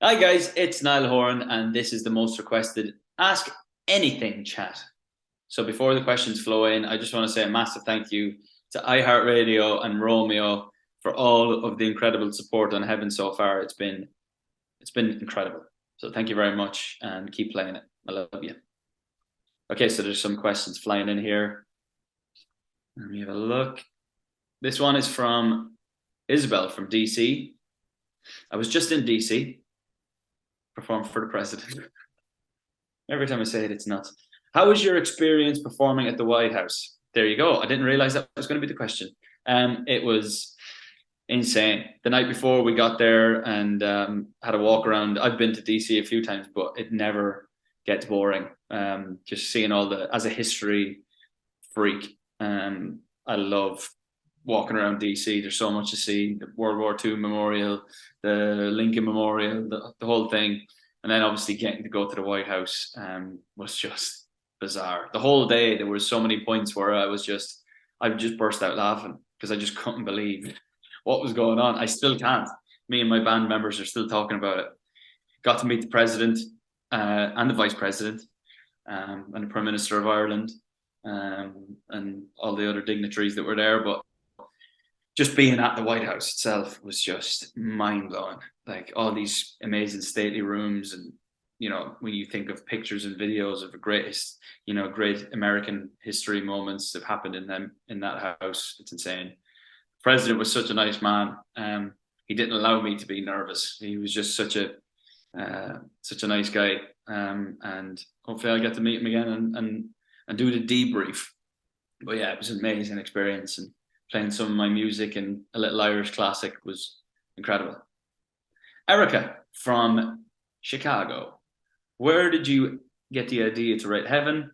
Hi guys, it's Niall Horan, and this is the most requested Ask Anything chat. So before the questions flow in, I just want to say a massive thank you to iHeartRadio and Romeo for all of the incredible support on Heaven so far. It's been incredible. So thank you very much, and keep playing it. I love you. Okay, so there's some questions flying in here. Let me have a look. This one is from Isabel from DC. I was just in DC, performed for the president. Every time I say it, it's nuts. How was your experience performing at the White House? There you go. I didn't realize that was going to be the question. It was insane. The night before we got there and had a walk around. I've been to DC a few times, but it never gets boring. Just seeing all as a history freak, I love walking around DC. There's so much to see. The World War II Memorial, the Lincoln Memorial, the whole thing. And then obviously getting to go to the White House was just bizarre. The whole day there were so many points where I just burst out laughing because I just couldn't believe what was going on. I still can't. Me and my band members are still talking about it. Got to meet the president and the vice president and the Prime Minister of Ireland and all the other dignitaries that were there. But just being at the White House itself was just mind blowing. Like all these amazing stately rooms, and when you think of pictures and videos of the greatest, great American history moments that happened in that house, it's insane. The president was such a nice man. He didn't allow me to be nervous. He was just such a nice guy. And hopefully I'll get to meet him again and do the debrief. But yeah, it was an amazing experience, and playing some of my music and a little Irish classic was incredible. Erica from Chicago. Where did you get the idea to write Heaven?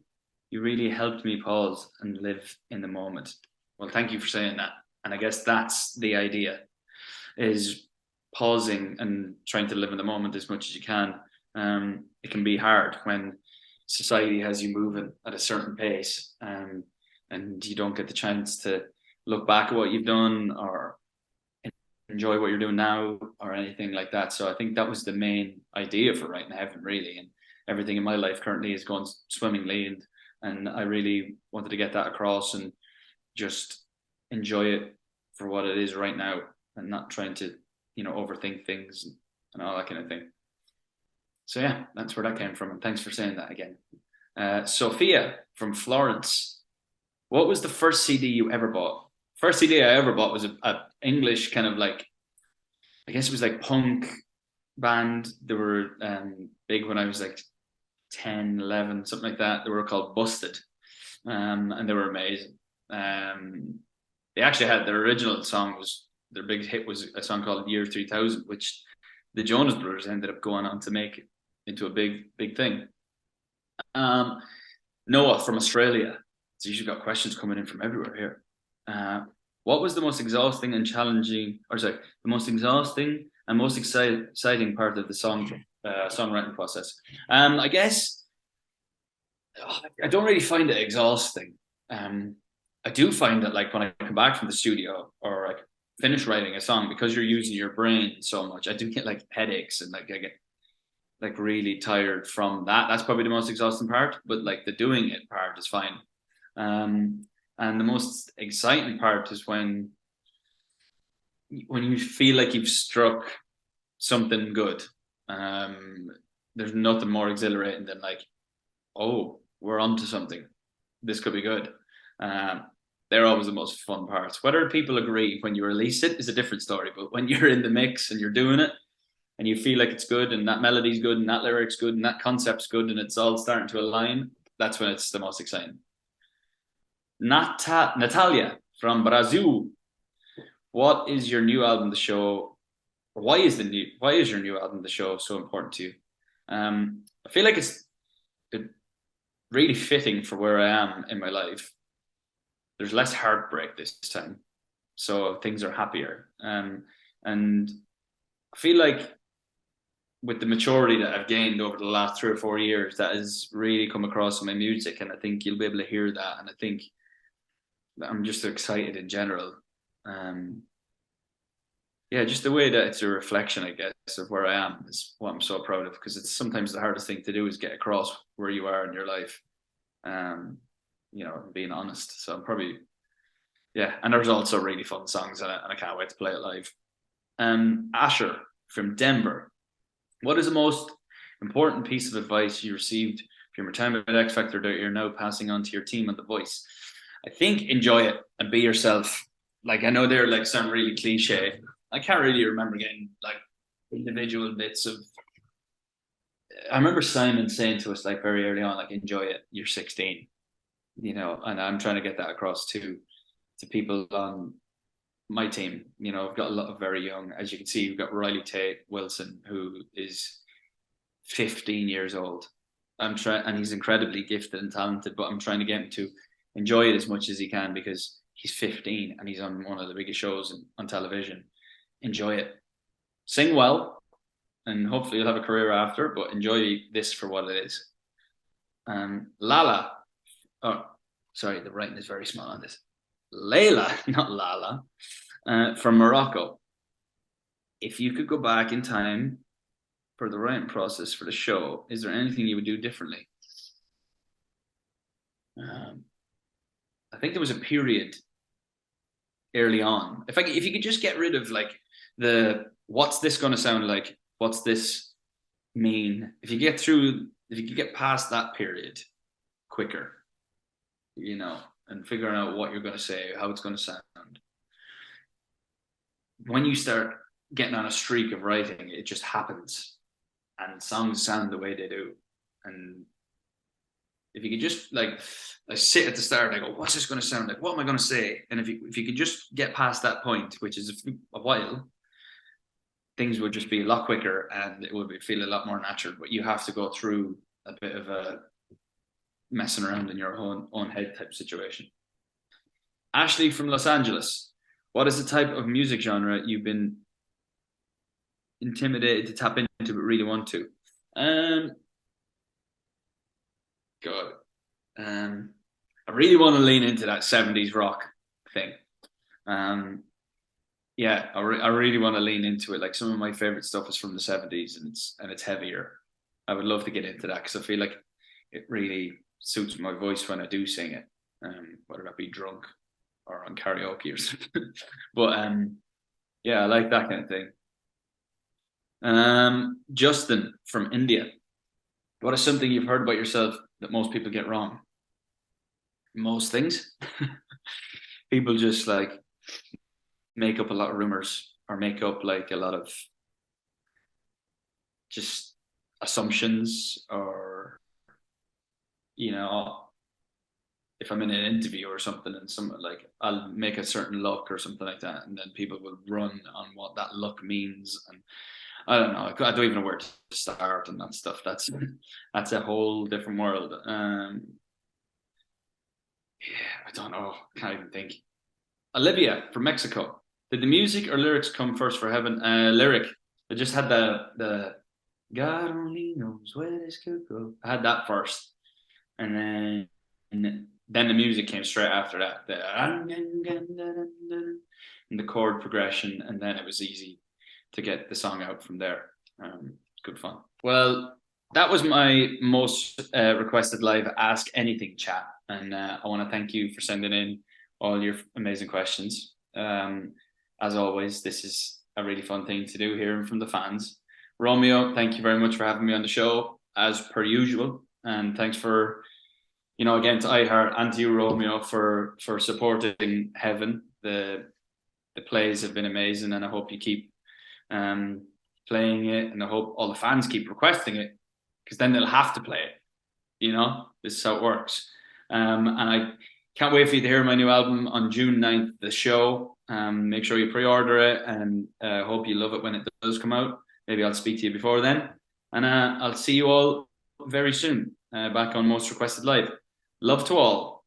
You really helped me pause and live in the moment. Well, thank you for saying that. And I guess that's the idea, is pausing and trying to live in the moment as much as you can. It can be hard when society has you moving at a certain pace, and you don't get the chance to look back at what you've done or enjoy what you're doing now or anything like that. So I think that was the main idea for writing Heaven, really. And everything in my life currently is going swimmingly, and I really wanted to get that across and just enjoy it for what it is right now, and not trying to overthink things and all that kind of thing. So yeah, that's where that came from, and thanks for saying that again. Sophia from Florence. What was the first CD you ever bought? First CD I ever bought was a English kind of like, I guess it was like punk band. They were big when I was like 10, 11, something like that. They were called Busted, and they were amazing. They actually had their original song was their big hit was a song called Year 3000, which the Jonas Brothers ended up going on to make into a big thing. Noah from Australia. So you've got questions coming in from everywhere here. What was the most exhausting and challenging, or sorry, the most exhausting and most exciting part of the songwriting process? I guess I don't really find it exhausting. I do find that like when I come back from the studio or I finish writing a song, because you're using your brain so much, I do get like headaches and like I get like really tired from that. That's probably the most exhausting part, but like the doing it part is fine. And the most exciting part is when you feel like you've struck something good. There's nothing more exhilarating than like, oh, we're onto something. This could be good. They're always the most fun parts. Whether people agree when you release it is a different story, but when you're in the mix and you're doing it and you feel like it's good and that melody's good and that lyric's good and that concept's good and it's all starting to align, that's when it's the most exciting. Natalia from Brazil. What is your new album, The Show? Why is your new album, The Show, so important to you? I feel like it's really fitting for where I am in my life. There's less heartbreak this time, so things are happier. And I feel like with the maturity that I've gained over the last 3 or 4 years, that has really come across in my music, and I think you'll be able to hear that. And I think I'm just excited in general. yeah, just the way that it's a reflection, I guess, of where I am is what I'm so proud of, because it's sometimes the hardest thing to do is get across where you are in your life. Um, being honest. So I'm probably, yeah. And there's also really fun songs in it, and I can't wait to play it live. Asher from Denver. What is the most important piece of advice you received from your time at X Factor that you're now passing on to your team at The Voice? I think enjoy it and be yourself. Like, I know they're like sound really cliche. I can't really remember getting like individual bits of. I remember Simon saying to us like very early on, like, enjoy it. You're 16, and I'm trying to get that across to people on my team. I've got a lot of very young, as you can see, we've got Riley Tate Wilson, who is 15 years old. I'm trying, and he's incredibly gifted and talented, but I'm trying to get him to enjoy it as much as he can because he's 15 and he's on one of the biggest shows on television. Enjoy it. Sing well, and hopefully you'll have a career after, but enjoy this for what it is. Lala, oh, sorry, the writing is very small on this. Layla, not Lala, from Morocco. If you could go back in time for the writing process for the show, is there anything you would do differently? I think there was a period early on. If you could just get rid of like the what's this going to sound like, what's this mean? If you could get past that period quicker, and figuring out what you're going to say, how it's going to sound. When you start getting on a streak of writing, it just happens, and songs sound the way they do. And if you could just like sit at the start and I go, what's this going to sound like? What am I going to say? And if you could just get past that point, which is a while, things would just be a lot quicker and it would feel a lot more natural. But you have to go through a bit of a messing around in your own head type situation. Ashley from Los Angeles. What is the type of music genre you've been intimidated to tap into but really want to? God. I really want to lean into that 70s rock thing. Yeah, I really want to lean into it. Like, some of my favorite stuff is from the 70s, and it's heavier. I would love to get into that because I feel like it really suits my voice when I do sing it, whether that be drunk or on karaoke or something. But yeah, I like that kind of thing. Justin from India. What is something you've heard about yourself that most people get wrong? Most things. People just like make up a lot of rumors or make up like a lot of just assumptions, or if I'm in an interview or something and someone like I'll make a certain look or something like that, and then people will run on what that look means, and I don't know. I don't even know where to start and that stuff. That's a whole different world. Yeah, I don't know. Can't even think. Olivia from Mexico. Did the music or lyrics come first for Heaven? Lyric. I just had the God only knows where this could go. I had that first, and then the music came straight after that. And the chord progression, and then it was easy to get the song out from there. Good fun. Well, that was my most requested live Ask Anything chat, and I want to thank you for sending in all your amazing questions. As always, this is a really fun thing to do, hearing from the fans. Romeo, thank you very much for having me on the show, as per usual, and thanks for, again, to iHeart and to you, Romeo, for supporting Heaven. The plays have been amazing, and I hope you keep playing it, and I hope all the fans keep requesting it, because then they'll have to play it. This is how it works. And I can't wait for you to hear my new album on June 9th, The Show. Make sure you pre-order it, and hope you love it when it does come out. Maybe I'll speak to you before then. And I'll see you all very soon back on Most Requested Live. Love to all.